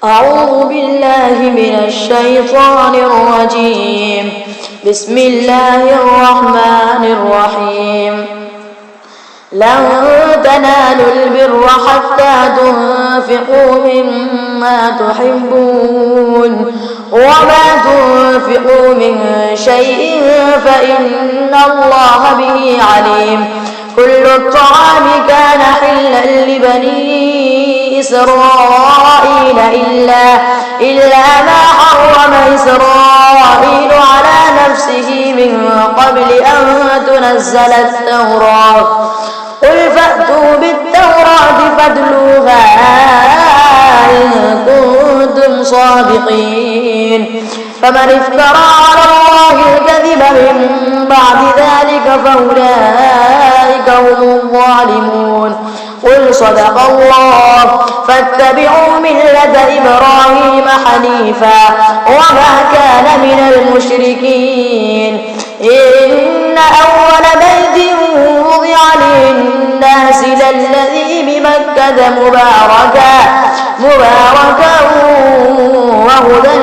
أعوذ بالله من الشيطان الرجيم. بسم الله الرحمن الرحيم. لن تنالوا البر حتى تنفقوا مما تحبون وما تنفقوا من شيء فإن الله به عليم. كل الطعام كان حلا لبني إسرائيل إلا ما حرم إسرائيل على نفسه من قبل أن تنزل التوراة. قل فأتوا بالتوراة فاتلوها إن كنتم صادقين. فمن افترى على الله الكذب من بعد ذلك فأولئك هم الظالمون. قل صدق الله فاتبعوا ملة إبراهيم حنيفا وما كان من المشركين. إن أول بيت وضع للناس للذي بمكة مباركا وهدى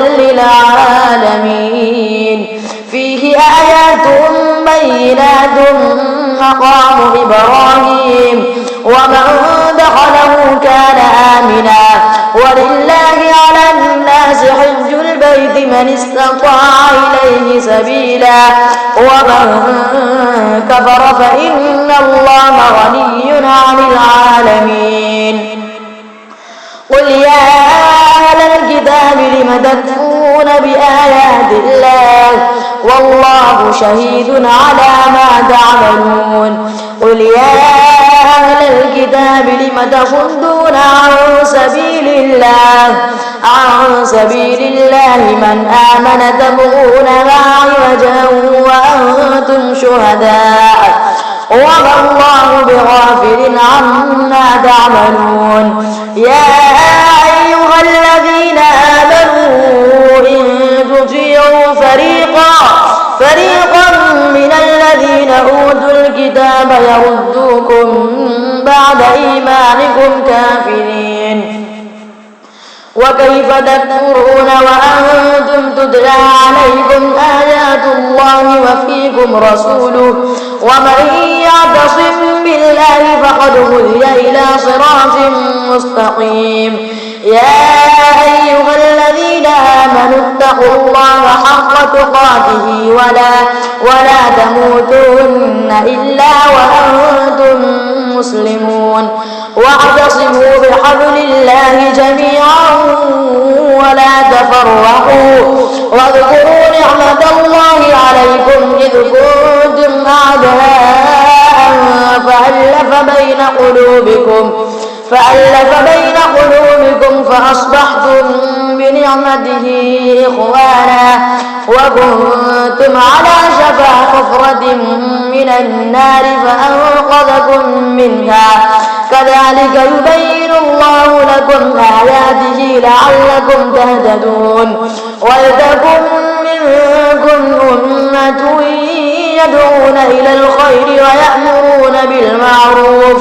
للعالمين. فيه آيات بينات مقام إبراهيم ومن دخله كان آمنا. ولله على الناس حج البيت من استطاع إليه سبيلا ومن كفر فإن الله غني عن العالمين. قل يا أهل الكتاب لم تكفرون بآيات الله والله شهيد على ما تعملون. قل يا أهل الكتاب لم تصدون عن سبيل الله من آمن تبغونها عوجا وأنتم شهداء وما الله بغافل عما تعملون. يا أيها الذين آمنوا إن تطيعوا فريقا من الذين أوتوا الكتاب يردوكم بعد إيمانكم كافرين. وكيف تكفرون وأنتم تتلى عليكم آيات الله وفيكم رسوله ومن يعتصم بالله فقد هدي إلى صراط مستقيم. يا أيها الذين آمنوا اتقوا الله حق تقاته ولا تموتن إلا وأنتم مسلمون. واعتصموا بحبل الله جميعا ولا تفرقوا واذكروا نعمة الله عليكم إذ كنتم أعداء فألف بين قلوبكم فأصبحتم بنعمته إخوانا وكنتم على شفا حفرة من النار فأنقذكم منها. كذلك يبين الله لكم آياته لعلكم تهتدون. ولتكن منكم أمة يدعون إلى الخير ويأمرون بالمعروف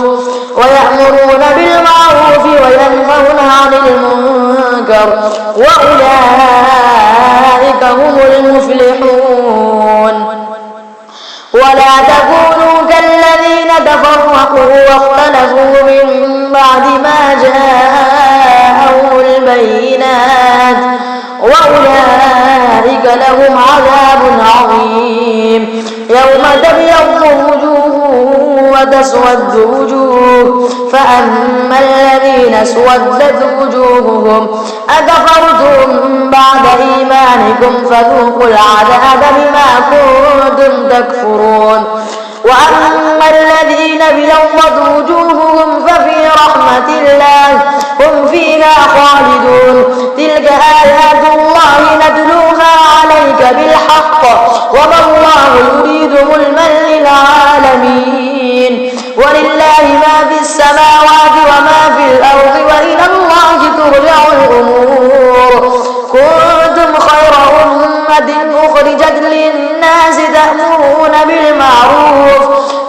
وينهون عن المنكر وأولئك هم المفلحون. ولا تكونوا كالذين تفرقوا واختلفوا من بعد ما جاءهم البينات وأولئك لهم عذاب عظيم. يوم تبيض وجوه وتسود وجوه فأما الذين اسودت وجوههم أكفرتم بعد إيمانكم فذوقوا العذاب بما كنتم تكفرون. وأما الذين ابيضت وجوههم ففي رحمة الله هم فيها خالدون. تلك آيات الله نتلوها عليك بالحق وما الله يريد ظلما للعالمين. ولله ما في السماوات وما في الأرض وإلى الله ترجع الأمور. كنتم خير أمة أخرجت للناس تأمرون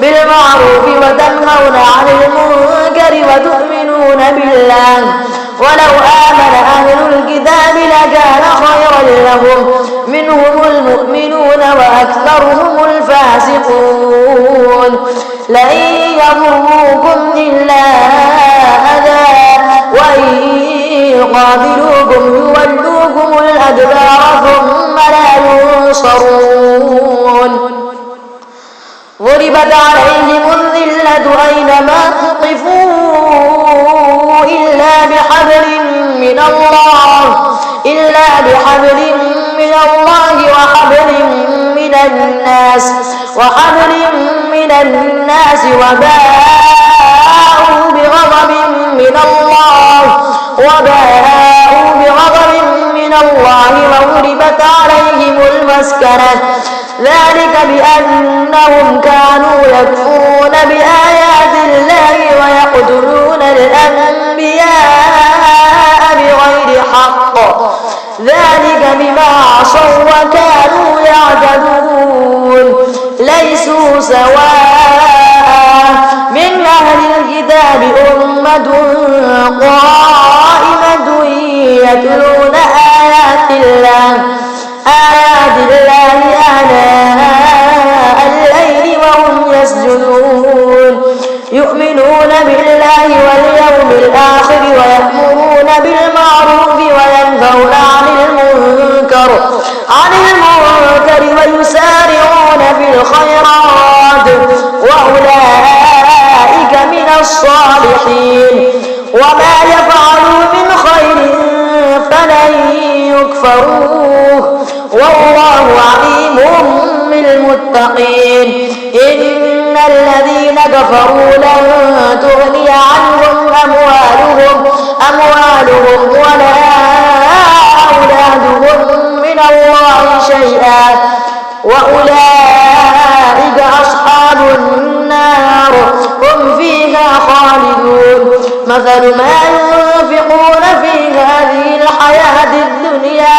بالمعروف وتنهون عن المنكر وتؤمنون بالله. ولو آمن أهل لهم منهم المؤمنون وأكثرهم الفاسقون لن يضروكم إلا أذى وإن يقاتلوكم يولوكم الأدبار ثم لا ينصرون ضربت عليهم الذلة أينما ثقفوا إلا بحبل من الله وحبل من الناس وباءوا بغضب من الله وضربت عليهم المسكنة ذلك بأنهم كانوا يكفرون بآيات الله ويقتلون الأنبياء بغير حق ذلك بما عصوا وكانوا يعتدون ليسوا سواء من أهل الكتاب أمة قائمة يتلون آيات الله آناء الليل وهم يسجدون يؤمنون بالله واليوم الآخر ويأمرون بالمعروف وينهون عن المنكر ويسارعون في الخيرات وأولئك من الصالحين وما يفعلوا من خير فلن يكفروه والله عليم بالمتقين إن الذين كفروا لن تغني عنهم أموالهم ولا أولادهم من الله شيئا وأولئك أصحاب النار هم فيها خالدون مثل ما ينفقون في هذه الحياة الدنيا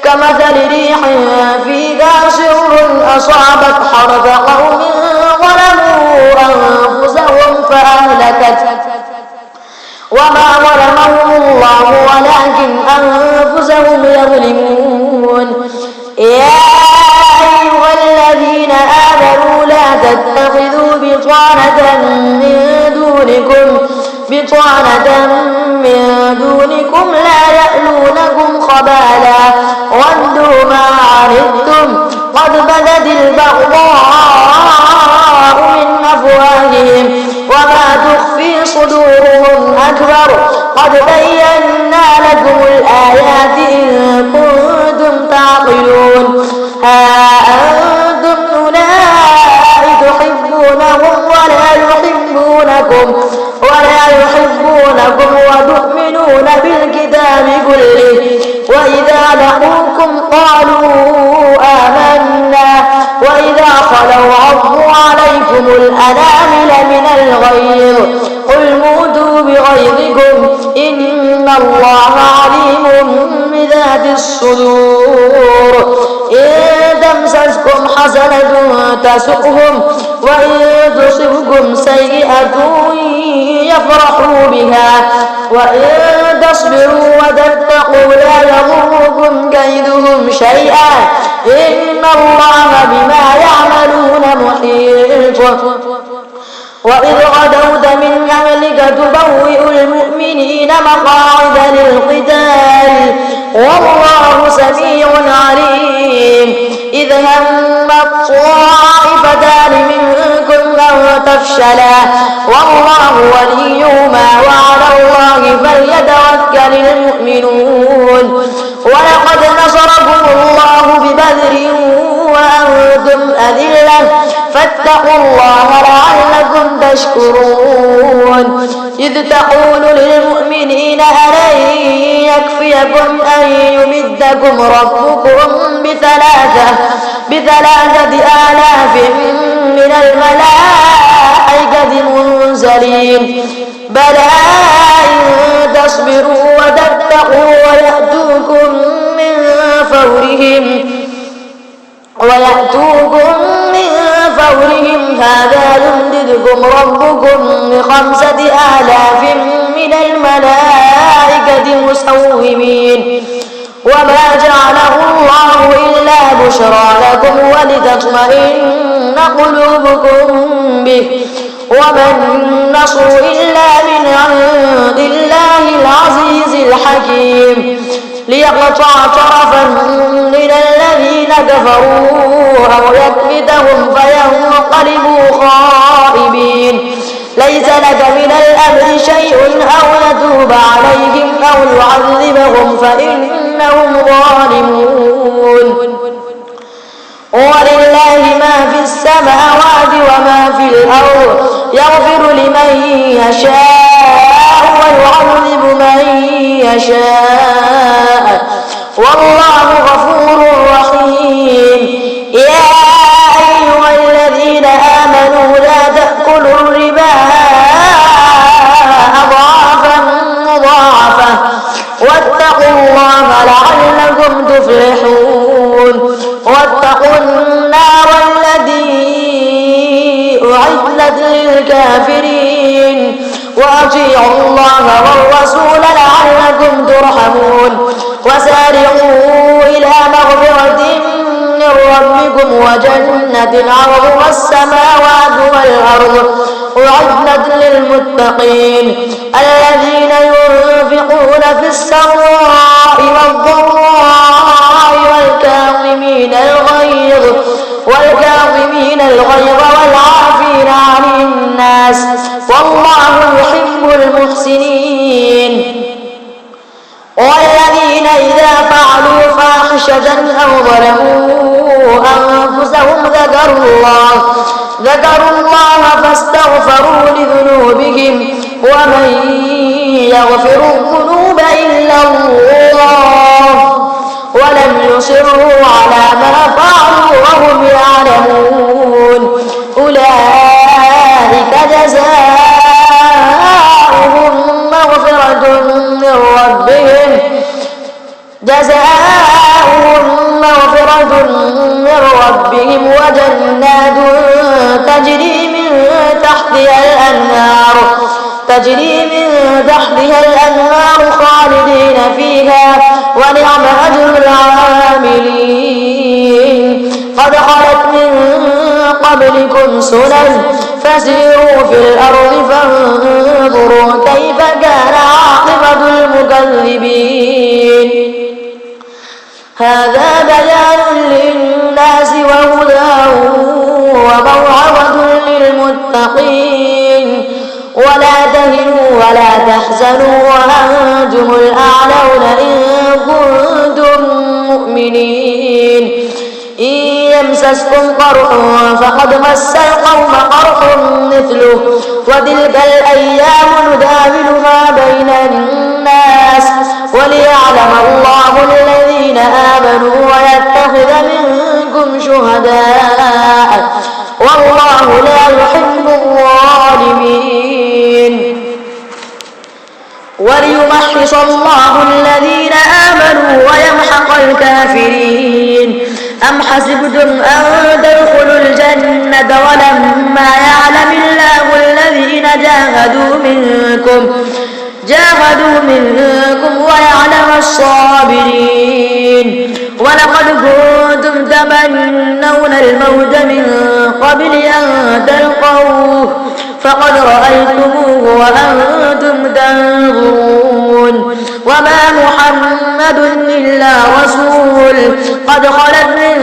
كمثل ريح فيها سر أصابت حرث قوم ظلموا أنفسهم فأهلكت وما ظلمهم الله ولكن أنفسهم يظلمون يا أيها الذين آمنوا لا تتخذوا بطانة من دونكم لا يألونكم خبالا ودوا ما عنتم قد بدت البغضاء من أفواههم وما تخفي صدورهم أكبر قد بينا لكم الآيات إن كنتم تعقلون ها أنتم أولئك تحبونهم ولا يحبونكم وتؤمنون بالكتاب كله وإذا لقوكم قالوا آمنا وإذا خلوا عضوا عليكم الأنامل من الغيظ قل موتوا بغيظكم إن الله عليم بذات الصدور إن تمسسكم حسنة تسؤهم وإن تصبكم سيئة يفرحوا بها وإن تصبروا وتتقوا لا يضركم كيدهم شيئا إن الله بما يعملون محيط وإذ غدوت من أهلك تبوئ المؤمنين مقاعد للقتال والله سميع عليم إذ هم الطائفتان منكم أن تفشلا والله وليهما وعلى الله فليتوكل المؤمنون ولقد نصركم الله ببدر وأنتم أذلة فاتقوا الله لعلكم تشكرون إذ تقول للمؤمنين ألن يكفيكم أن يمدكم ربكم بثلاثة آلاف من الملائكة منزلين بلى إن تصبروا وتتقوا ويأتوكم من فورهم هذا يمددكم ربكم ب5,000 من الملائكة مسومين وما جعله الله إلا بشرى لكم ولتطمئن قلوبكم به وما النصر إلا من عند الله العزيز الحكيم ليقطع طرفا من الذين كفروا أو يكبتهم فينقلبوا خائبين ليس لك من الأمر شيء أو يتوب عليهم أو يعذبهم فإنهم ظالمون ولله ما في السماوات وما في الأرض يغفر لمن يشاء ويعذب من يشاء والله غفور رحيم يا أيها الذين آمنوا لا تأكلوا الربا أضعافا مضاعفة واتقوا الله لعلكم تفلحون واتقوا النار التي أعدت للكافرين وأطيعوا الله والرسول لعلكم ترحمون وسارعوا إلى مغفرة من ربكم وجنة عرضها السماوات والأرض أعدت للمتقين الذين ينفقون في السراء والضراء والكاظمين الغيظ والعافين عن الناس والله يحب المحسنين والذين إذا فعلوا فاحشة أو ظلموا أنفسهم ذكروا الله فاستغفروا لذنوبهم ومن يغفر الذنوب إلا الله ولم يصروا على ما فعلوا وهم يعلمون أولئك جزاؤهم مغفرة من ربهم وجنات تجري من تحتها الأنهار خالدين فيها ونعم أجر العاملين قد خلت من قبلكم سنن فسيروا في الأرض فانظروا كيف كان عاقبة المكذبين هذا بيان للناس وهدى وموعظة للمتقين ولا تهنوا ولا تحزنوا وأنتم الأعلون إن كنتم مؤمنين إن يمسسكم قرح فقد مس القوم قرح مثله وتلك الأيام نداولها بين الناس وليعلم الله الذين آمنوا ويتخذ منكم شهداء والله لا يحب الظالمين وليمحص الله الذين آمنوا ويمحق الكافرين أم حسبتم أن تدخلوا الجنة ولما يعلم الله الذين جاهدوا منكم ويعلم الصابرين ولقد كنتم تمنون الموت من قبل أن تلقوه فقد رأيتموه وأنتم تنظرون وما محمد إلا رسول قد خلت من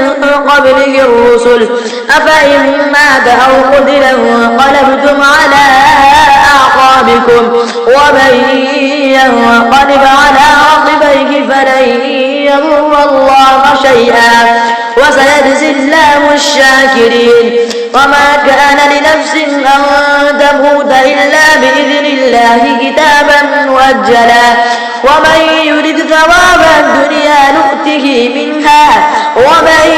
قبله الرسل أفإن مات أو قتل انقلبتم على أعقابكم ومن ينقلب على عقبيه فلن يضر الله شيئا وسيجزي الله الشاكرين وما كان لنفس أن تموت إلا بإذن الله كتابا مؤجلا ومن يرد ثواب الدنيا نؤته منها ومن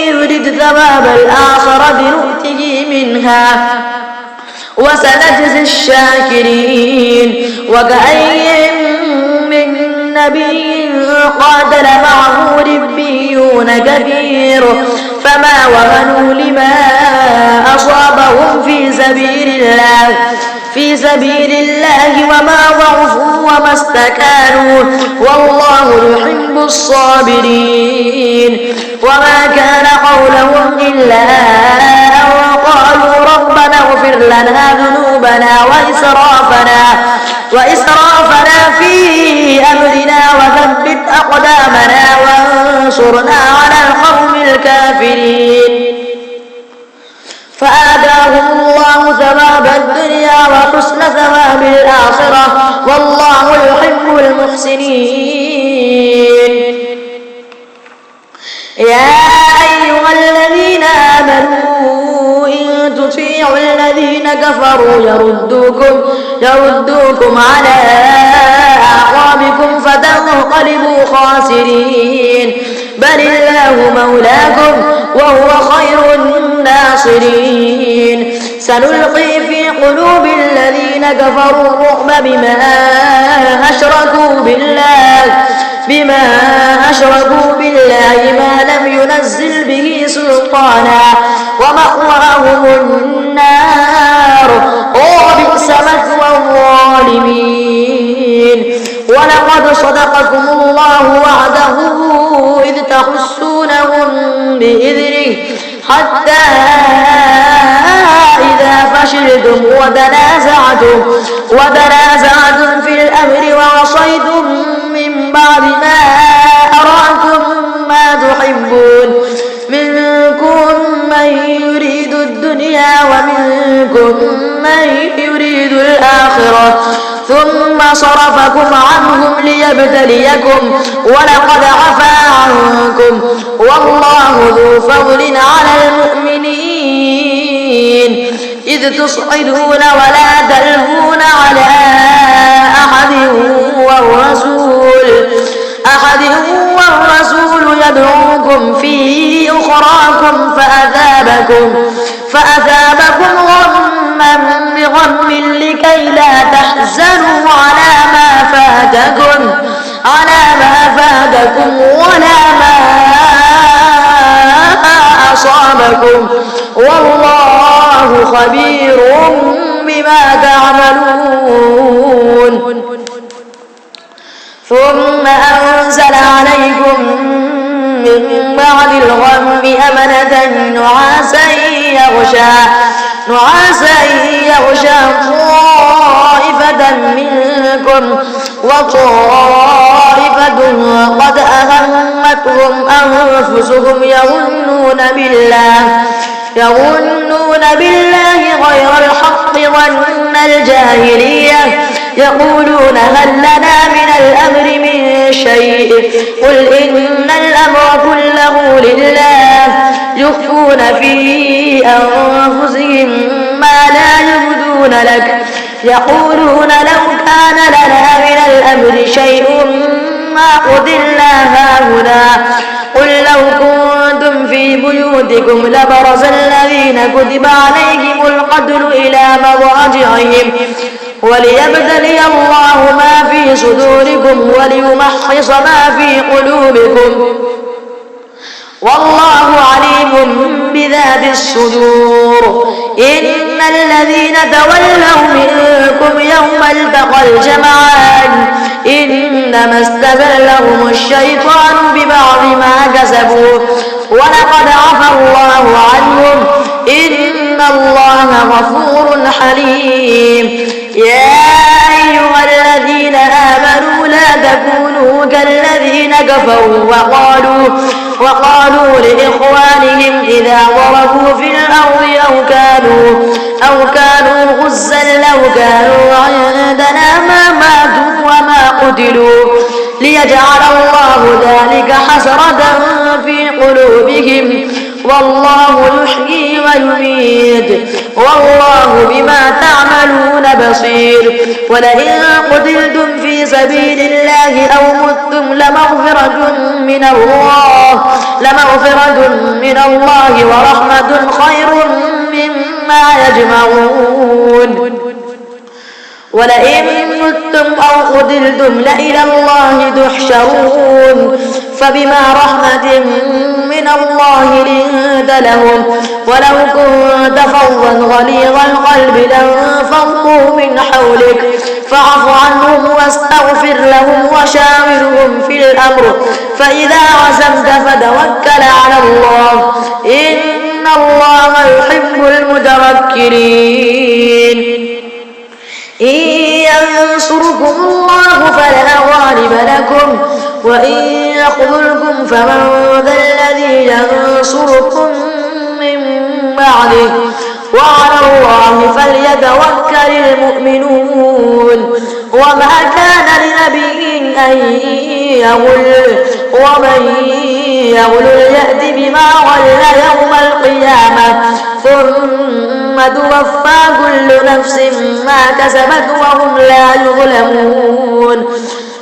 يرد ثواب الآخرة نؤته منها وسنجزي الشاكرين وكأي من نبي قاتل معه ربيون كثير فما وهنوا لما أصابهم في سبيل الله في سبيل الله وما ضعفوا وما استكانوا والله يحب الصابرين. وما كان قولهم إلا أن قالوا ربنا اغفر لنا ذنوبنا وإسرافنا في أمرنا وثبت أقدامنا وانصرنا على القوم الكافرين. فآتاهم الله ثواب الدنيا وحسن ثواب الآخرة والله يحب المحسنين. يا أيها الذين آمنوا إن تطيعوا الذين كفروا يردوكم على أعقابكم فتنقلبوا خاسرين. بل الله مولاكم وهو خير الناصرين. سنلقي في قلوب الذين كفروا الرعب بما أشركوا بالله ما لم ينزل به سلطانا ومأواهم النار وبئس مثوى الظالمين. ولقد صدقكم الله وعده إذ تحسونهم بإذنه حتى إذا فشلتم وتنازعتم في الأمر وعصيتم من بعد ما أراكم ما تحبون منكم من يريد الدنيا ومنكم من يريد الآخرة ثم صرفكم عنهم ليبتليكم ولقد عفا عنكم والله ذو فضل على المؤمنين. إذ تصعدون ولا تلهون على أحد والرسول يدعوكم في أخراكم فأثابكم غما بغم لكي لا تحزنوا على ما فاتكم ولا ما أصابكم والله خبير بما تعملون. ثم أنزل عليكم من بعد الغم أمنة نعاسا يغشى طائفة منكم وطائفة قد أهمتهم أنفسهم يظنون بالله غير الحق ظن الجاهلية يقولون هل لنا من الأمر من شيء قل إن الأمر كله لله يخفون في أنفسهم ما لا يبدون لك يقولون لو كان لنا من الأمر شيء ما قتلنا هاهنا قل لو كنتم في بيوتكم لبرز الذين كتب عليهم القتل إلى مضاجعهم وليبتلي الله ما في صدوركم وليمحص ما في قلوبكم والله عليم بذات الصدور. إن الذين تولوا منكم يوم التقى الجمعان إنما استزلهم الشيطان ببعض ما كسبوا ولقد عفا الله عنهم إن الله غفور حليم. يا أيها الذين آمنوا لا تكونوا كالذين كفروا وقالوا لإخوانهم إذا ضربوا في الأرض أو كانوا غزا لو كانوا عندنا ما ماتوا وما قتلوا ليجعل الله ذلك حسرة في قلوبهم والله يحيي ويميت والله بما تعملون بصير. ولئن قتلتم في سبيل الله أو متم لمغفرة من الله ورحمة خير مما يجمعون. ولئن متم أو قتلتم لإلى الله تحشرون. فبما رحمة من من الله لنت لهم، ولو كنت فظا غليظ القلب لانفضوا من حولك فاعف عنهم واستغفر لهم وشاورهم في الأمر، فإذا عزمت فتوكل على الله، إن الله يحب المتوكلين. إن ينصركم الله فلا غالب لكم، وإن يخذلكم فمن ذا الذي ينصركم من بعده، وعلى الله فليتوكل المؤمنون. وما كان لنبي أن يغل، ومن يغل يأت بما غل يوم القيامة ثم توفى كل نفس ما كسبت وهم لا يظلمون.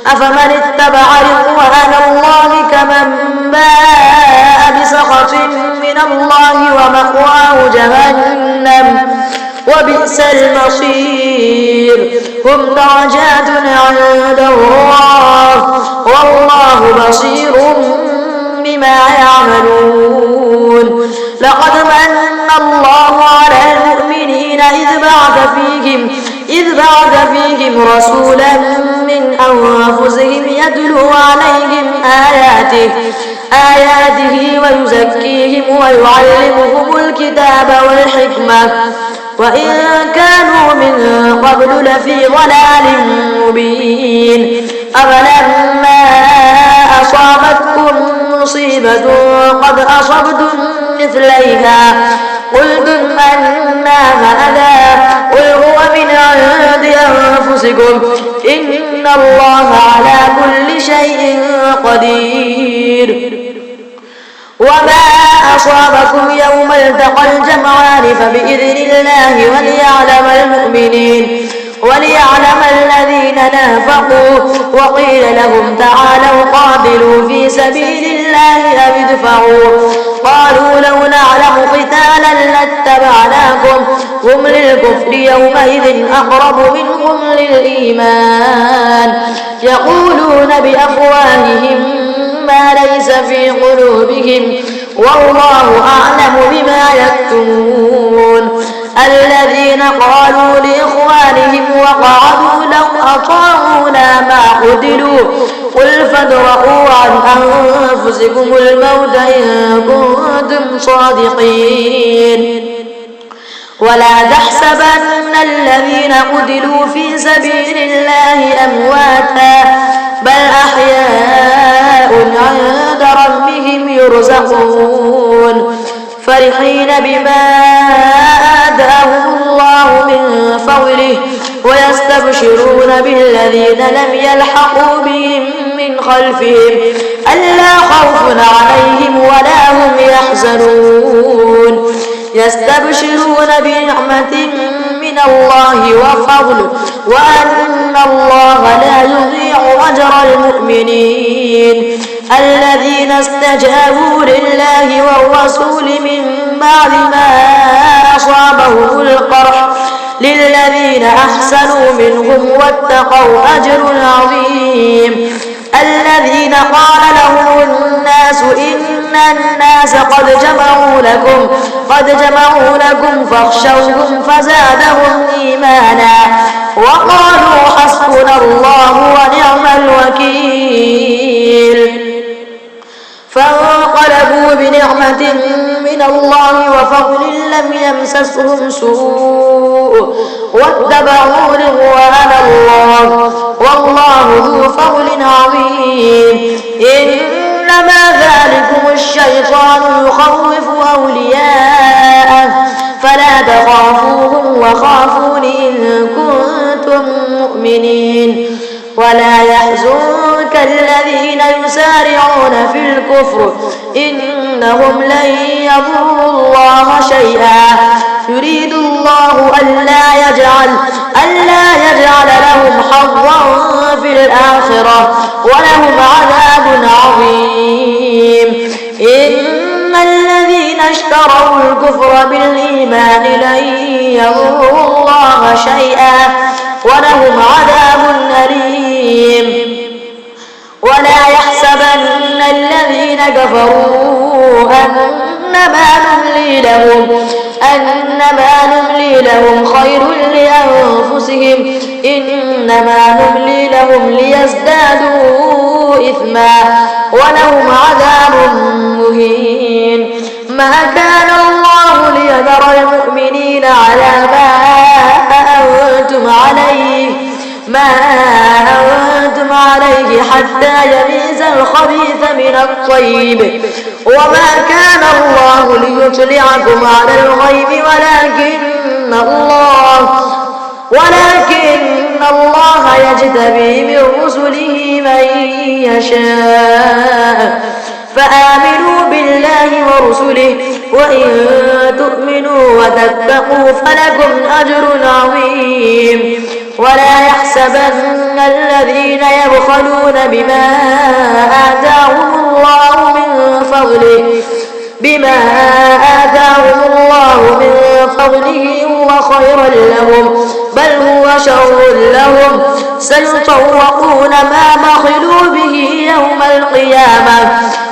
أفمن اتبع رضوان الله كمن باء بسخط من الله ومأواه جهنم وبئس المصير. هم درجات عند الله والله بصير بما يعملون. لقد من الله على المؤمنين إذ بعث فيهم رسولا من أنفسهم يتلو عليهم آياته ويزكيهم ويعلمهم الكتاب والحكمة وإن كانوا من قبل لفي ضلال مبين. أفلما أصابتكم مصيبة قد أصبتم مثليها قلتم أنى هذا قل هو من عند أنفسكم إن الله على كل شيء قدير. وما أصابكم يوم التقى الجمعان فبإذن الله وليعلم الذين نافقوا. وقيل لهم تعالوا قاتلوا في سبيل الله أو ادفعوا قالوا لو نعلم قتالا لاتبعناكم هم للكفر يومئذ أقرب منهم للإيمان يقولون بأفواههم ما ليس في قلوبهم والله أعلم بما يكتمون. الذين قالوا لإخوانهم وقعدوا لو أطاعونا ما قتلوا قل فادرءوا عن أنفسكم الموت إن كنتم صادقين. ولا تحسبن الذين قتلوا في سبيل الله أمواتا بل أحياء عند ربهم يرزقون فرحين بما آتاهم الله من فضله ويستبشرون بالذين لم يلحقوا بهم من خلفهم ألا خوف عليهم ولا هم يحزنون. يستبشرون بنعمة من الله وفضل وأن الله لا يضيع أجر المؤمنين. الذين استجابوا لله والرسول من بعد ما أصابهم القرح للذين أحسنوا منهم واتقوا أجر عظيم. الذين قال لهم الناس إن الناس قد جمعوا لكم فاخشوهم فزادهم إيمانا وقالوا حسبنا الله ونعم الوكيل. فانقلبوا بنعمة من الله وفضل لم يمسسهم سوء واتبعوا رضوان الله والله ذو فضل عظيم. إنما ذلكم الشيطان يخوف أولياءه فلا تخافوهم وخافون إن كنتم مؤمنين. ولا يحزنك الذين يسارعون في الكفر إنهم لن يضروا الله شيئا يريد الله ألا يجعل لهم حظا في الآخرة ولهم عذاب عظيم. إن الذين اشتروا الكفر بالإيمان لن يضروا الله شيئا ولهم عذاب أليم. ولا يحسبن الذين كفروا أنما نملي لهم خير لأنفسهم إنما نملي لهم ليزدادوا إثما ولهم عذاب مهين. ما كان الله ليذر المؤمنين على ما أنتم عليه حتى يميز الخبيث من الطيب وما كان الله ليطلعكم على الغيب ولكن الله يجتبي من رسله من يشاء فآمنوا بالله ورسله وإن تؤمنوا وتتقوا فلكم أجر عظيم. ولا يحسبن الذين يبخلون بما آتاهم الله من فضله هو خيرا لهم بل هو شر لهم سيطوقون ما بخلوا به يوم القيامة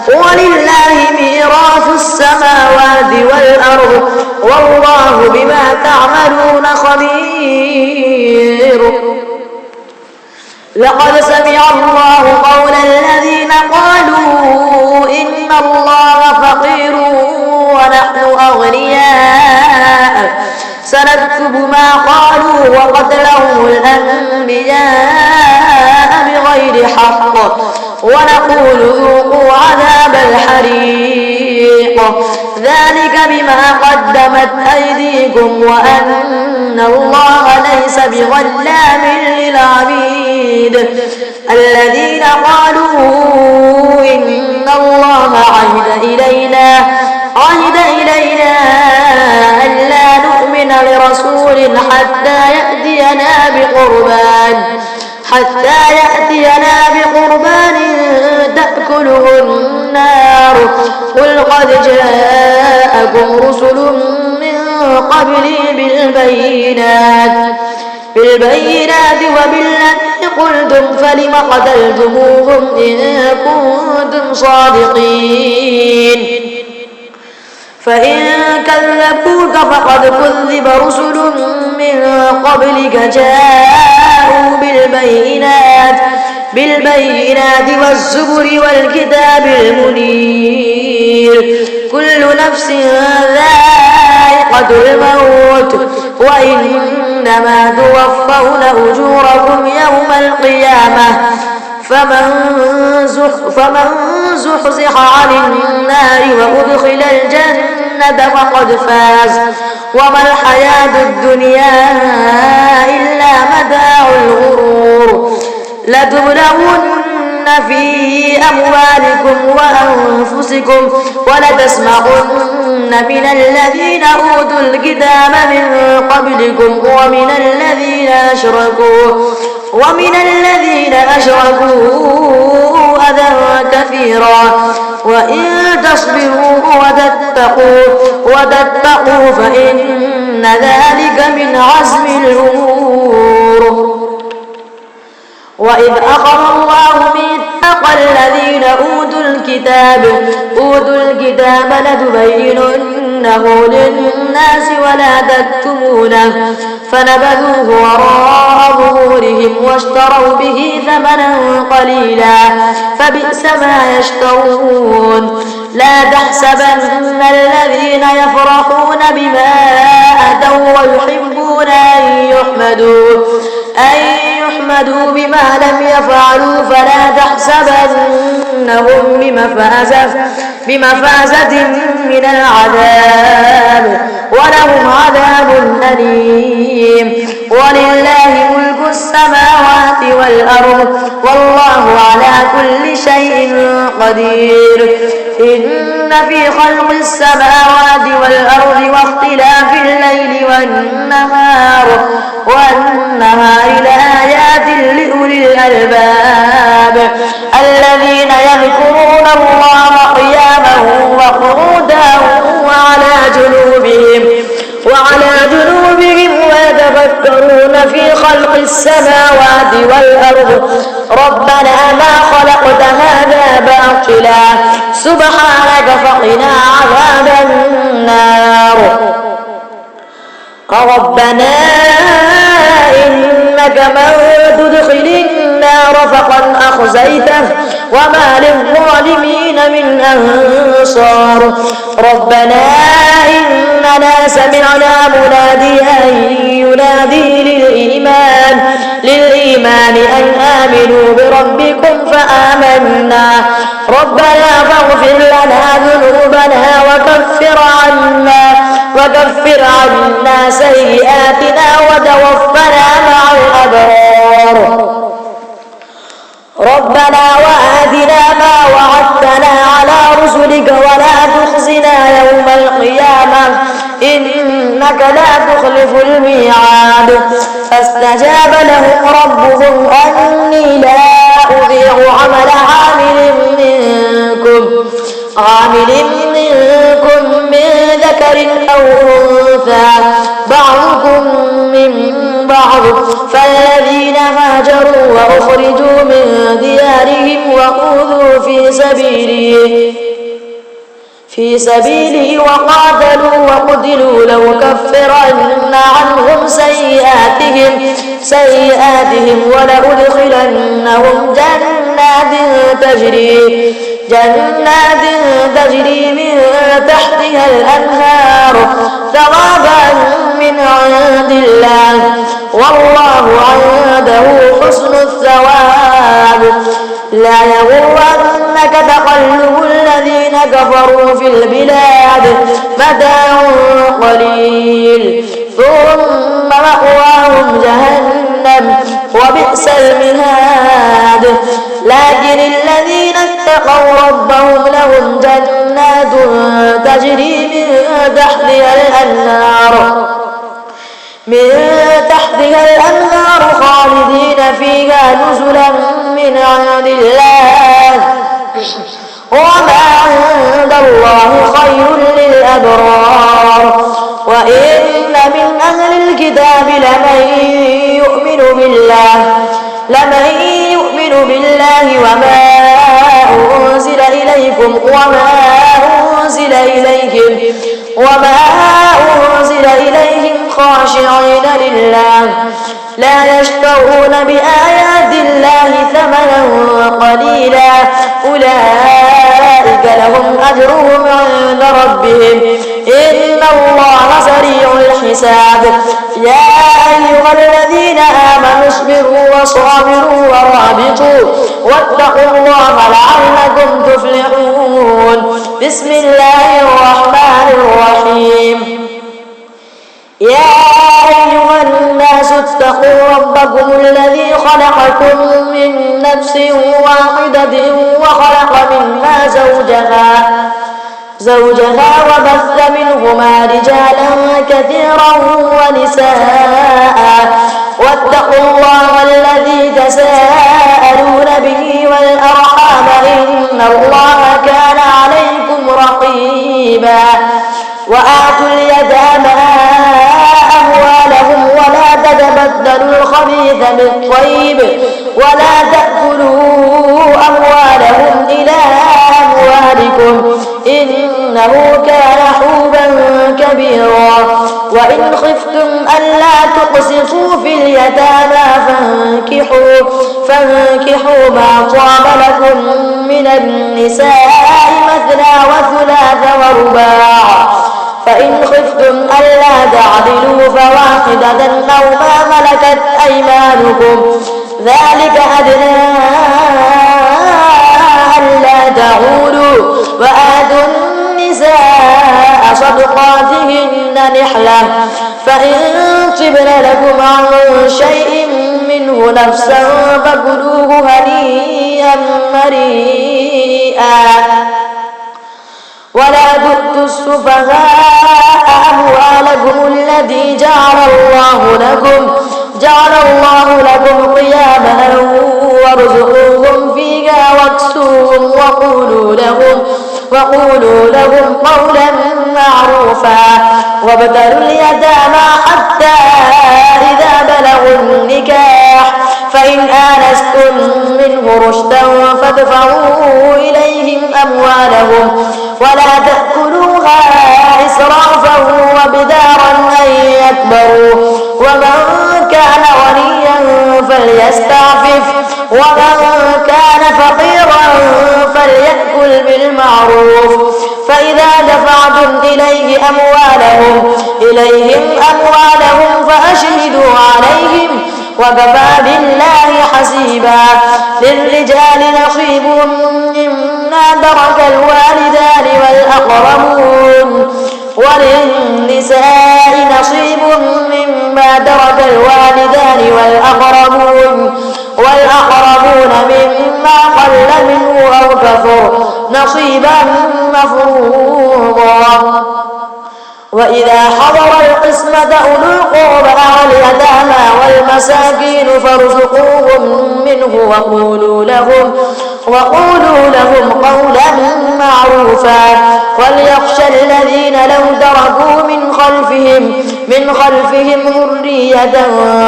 ولله ميراث السماوات والأرض والله بما تعملون خبير. لقد سمع الله قول الذين قالوا إن الله فقير ونحن أغنياء سنكتب ما قالوا وقتلهم الأنبياء بغير حق ونقول ذوقوا عذاب الحريق ذلك بما قدمت أيديكم وأن الله ليس بظلام للعبيد. الذين قالوا إن الله عهد إلينا ألا نؤمن لرسول حتى يأتينا بقربان تأكله النار قل قد جاءكم رسل من قبلي بالبينات وبالذي قلتم فلم قتلتموهم إن كنتم صادقين فإن كذبوك فقد كذب رسل من قبلك جاءوا بالبينات والزبر والكتاب المنير كل نفس ذائقة الموت وإنما توفون أجوركم يوم القيامة فمن زحزح عن النار وأدخل الجنة فقد فاز وما الحياة الدنيا إلا متاع الغرور. لتبلغن في أموالكم وأنفسكم ولتسمعن من الذين أوتوا الكتاب من قبلكم ومن الذين أشركوا أذى كثيرا وإن تصبروا وتتقوا فإن ذلك من عزم الأمور. وإذ أخذ الله ميثاق الذين أوتوا الكتاب لتبيننه للناس ولا تكتمونه فنبذوه وراء ظهورهم واشتروا به ثمنا قليلا فبئس ما يشترون. لا تحسبن الذين يفرحون بما أتوا ويحبون أن يحمدوا بما لم يفعلوا فلا تحسبنهم بمفازة من العذاب ولهم عذاب أليم. ولله ملك السماوات والأرض والله على كل شيء قدير. إن في خلق السماوات والأرض واختلاف الليل والنهار لآيات لأولي الألباب الذين يذكرون الله قياما وقعودا وعلى جنوبهم ويتفكرون في خلق السماوات والأرض ربنا ما خلقت هذا باطلا سبحانك فقنا عذاب النار. ربنا إنك من تدخل النار فقد أخزيته وما للظالمين من أنصار. ربنا إننا سمعنا مناديا ينادي للإيمان أن آمنوا بربكم فآمنا. ربنا فاغفر لنا ذنوبنا وكفر عنا سيئاتنا وتوفنا مع الأبرار. ربنا وآتنا ما وعدتنا على رسلك ولا تخزنا يوم القيامة إنك لا تخلف الميعاد. فاستجاب لهم ربهم أني لا أضيع عمل عامل منكم من ذكر أو أنثى بعضكم من بعض. فالذين هاجروا وأخرجوا من ديارهم وأوذوا في سبيلي وقاتلوا وقتلوا لأكفرن عنهم سيئاتهم ولأدخلنهم جنات تجري من تحتها الأنهار ثوابا من عند الله والله عنده حسن الثواب. لا يغرنك تقلب الذين كفروا في البلاد متاع قليل ثم مأواهم جهنم وبئس المهاد. لكن الذين اتقوا ربهم لهم جنات تجري من تحتها الأنهار خالدين فيها نزلا من عند الله وما عند الله خير للأبرار. وإن من أهل الكتاب لمن يؤمن بالله وما أنزل إليكم وما أنزل إليهم خاشعين لله لا يشترون بآيات الله ثمنا قليلا أولئك لهم أجرهم عند ربهم إن الله سريع الحساب. يا أيها الذين آمنوا اصبروا وصابروا ورابطوا واتقوا الله لعلكم تفلحون. بسم الله الرحمن الرحيم. يا أيها الناس اتقوا ربكم الذي خلقكم من نفس واحدة وخلق منها زوجها وبث منهما رجالا كثيرا ونساء واتقوا الله الذي تساءلون به والأرحام إن الله كان عليكم رقيبا. وآتوا اليتامى أموالهم ولا تتبدلوا الخبيث بالطيب ولا تأكلوا أموالهم إلى أموالكم إنه كان حوبا كبيرا. وإن خفتم ألا تقسطوا في اليتامى فانكحوا ما طاب لكم من النساء مثنى وثلاث ورباع. فإن خفتم ألا تعدلوا فواحدة أو ما ملكت أيمانكم ذلك أدنى ألا تعولوا. وآتوا النساء صدقاتهن نحلة فإن طبن لكم عن شيء منه نفسا فكلوه هنيئا مريئا. ولا تؤتوا السفهاء أموالكم التي جعل الله لكم قياما وارزقوهم فيها واكسوهم وقولوا لهم قولا معروفا. وابتلوا اليتامى حتى إذا بلغوا النكاح فإن آنستم منه رشدا فادفعوا إليهم أموالهم ولا تأكلوها إسرافا وبدارا أن يكبروا ومن كان غنيا فليستعفف ومن كان فقيرا فليأكل بالمعروف فإذا دفعتم إليهم أموالهم فأشهدوا عليهم وكفى بالله حسيبا للرجال نصيب مما ترك الوالدان والأقربون وللنساء نصيب مما ترك الوالدان والأقربون مما قل منه أو كثر نصيبا مفروضا وإذا حضر القسمة أولو القربى واليتامى والمساكين فارزقوهم منه وقولوا لهم قولا معروفا وليخشى الذين لو تركوا من خلفهم ذرية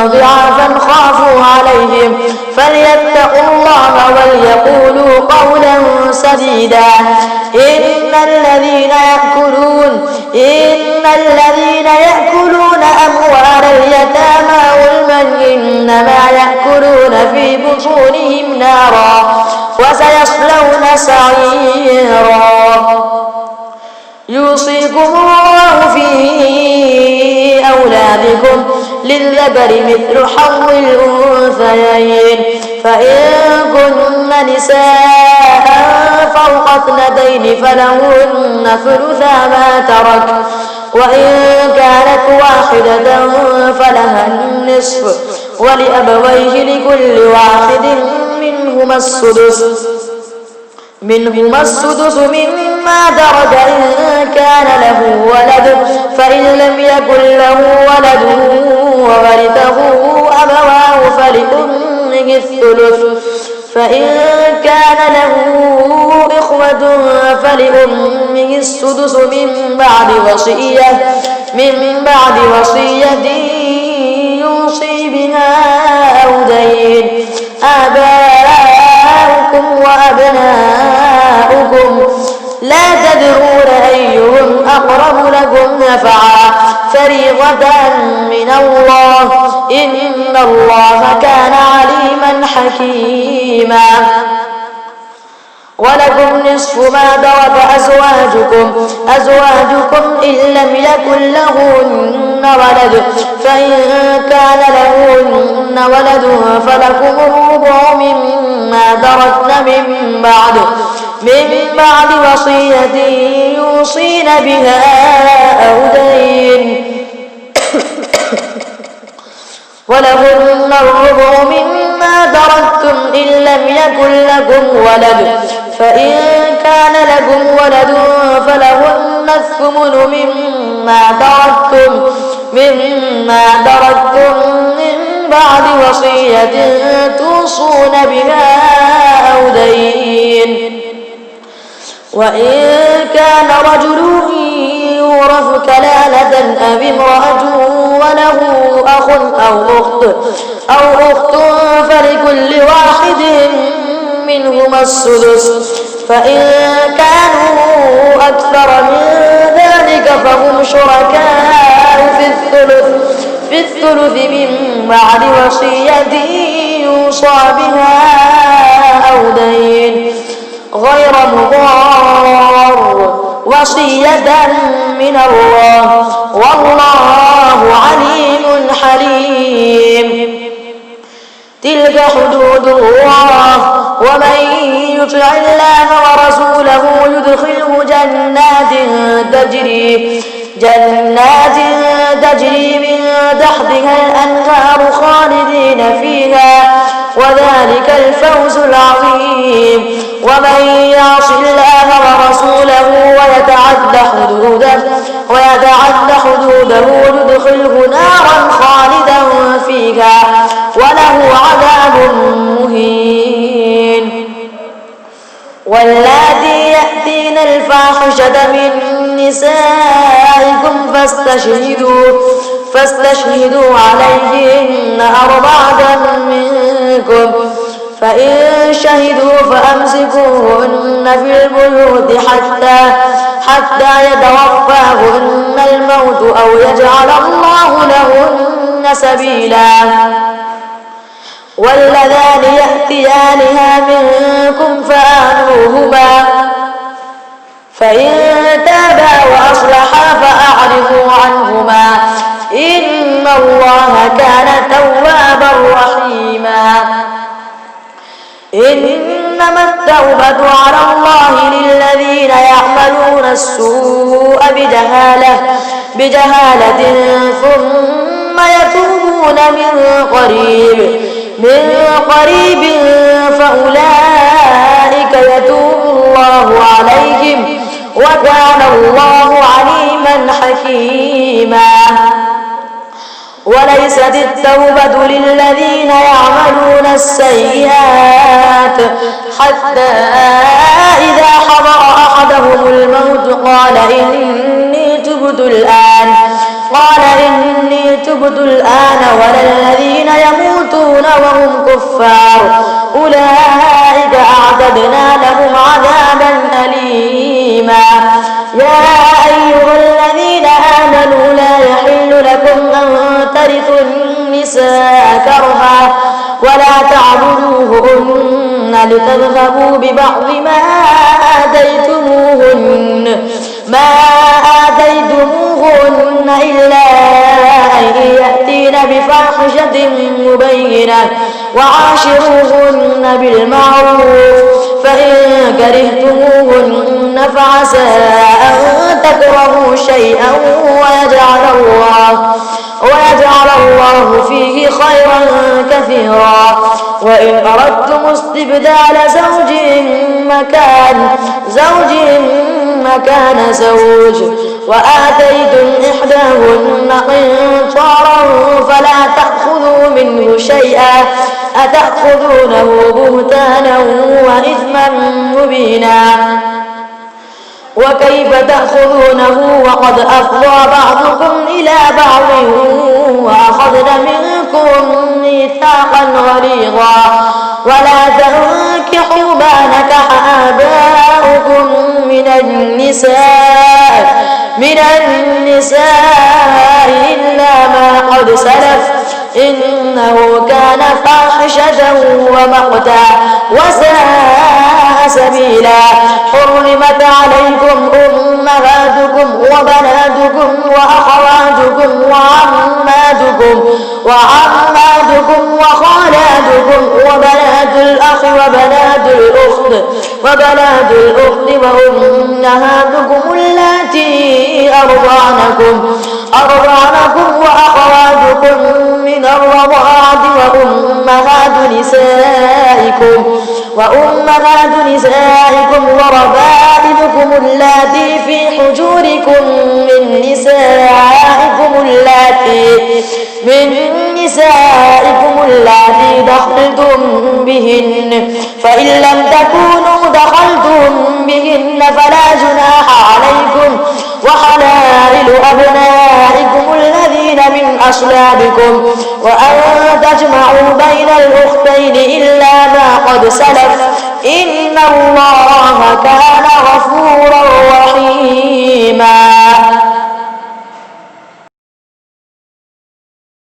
ضعافا خافوا عليهم فليتقوا الله وليقولوا قولا سديدا إن الذين يأكلون أموال اليتامى ظلما إنما يأكلون في بطونهم نارا وسيصلون سعيرا يوصيكم الله في أولادكم للذكر مثل حظ الأنثيين فإن كن نساء فوق اثنتين فلهن ثلثا ما ترك وإن كانت واحدة فلها النصف ولأبويه لكل واحد منهما السدس مما ترك إن كان له ولد فإن لم يكن له ولد وورثه أبواه فلأمه الثلث فإن كان له إخوة فلأمه السدس من بعد وصية يوصي بها أو دين آباؤكم وأبناؤكم لا تدرون أيهم أقرب لكم نفعا فريضة من الله إن الله كان عليما حكيما ولكم نصف ما ترك أزواجكم إن لم يكن لهن ولد فإن كان لهن ولد فلكم الربع مما تركن من بعد وصية يوصين بها أو دين ولهن الربع مما تركتم إن لم يكن لكم ولد فإن كان لكم ولد فلهن الثمن مما تركتم من بعد وصية توصون بها أو دين وإن كان رجل يورث كلالة أو امرأة وله أخ أو أخت فلكل واحد منهما السدس فإن كانوا أكثر من ذلك فهم شركاء في الثلث من بعد وصية يوصى بها أو دين غير مضار وصية من الله والله عليم حليم تلك حدود الله ومن يطع الله ورسوله يدخله جنات تجري من تحتها الأنهار خالدين فيها وذلك الفوز العظيم ومن يعص الله ورسوله ويتعد حدوده يدخله نارا خالدا فيها وله عذاب مهين واللاتي يأتين الفاحشة من نسائكم فاستشهدوا عليهن 4 منكم فإن شهدوا فأمسكوهن في البيوت حتى يتوفاهن الموت أو يجعل الله لهن سبيلا. واللذان يأتيانها منكم فآذوهما فإن تابا وأصلحا فأعرضوا عنهما إن الله كان توابا رحيما. إنما التوبة على الله للذين يعملون السوء بجهالة ثم يتوبون من قريب فأولئك يتوب الله عليهم وكان الله عليما حكيما. وليست التوبة للذين يعملون السيئات حتى إذا حضر أحدهم الموت قال إني تبت الآن ولا الذين يموتون وهم كفار أولئك أعتدنا لهم عذابا أليما. يا أيها الذين آمنوا لا يحل لكم أن ترثوا النساء كرها ولا تعبدوهن لتذهبوا ببعض ما آتيتموهن إلا أن يأتين بفاحشة مبينة وعاشروهن بالمعروف فإن كرهتموهن فعسى أن تكرهوا شيئا ويجعل الله فيه خيرا كثيرا. وإن أردتم استبدال زوج مكان زوج وآتيتم إحداهن قنطارا فلا تأخذوا منه شيئا أتأخذونه بهتانا وإثما مبينا. وكيف تأخذونه وقد أفضى بعضكم إلى بعض وأخذن منكم ميثاقا غليظا. ولا تنكحوا ما نكح آباؤكم من النساء إلا ما قد سلف إنه كان فاحشة ومقتا وساء سبيلا. حرمت عليكم أمهاتكم وبناتكم وأخواتكم وعماتكم وخالاتكم وبنات الأخ وبنات الأخت وأمهاتكم اللاتي أرضعنكم وأخواتكم من الرضاعة وأمهات نسائكم وربائبكم اللاتي في حجوركم من نسائكم اللاتي دخلتم بهن فإن لم تكونوا دخلتم بهن فلا جناح عليكم وحلائل أبنائكم الذين من أصلابكم وأن تجمعوا بين الأختين إلا ما قد سلف إن الله كان غفورا رحيما.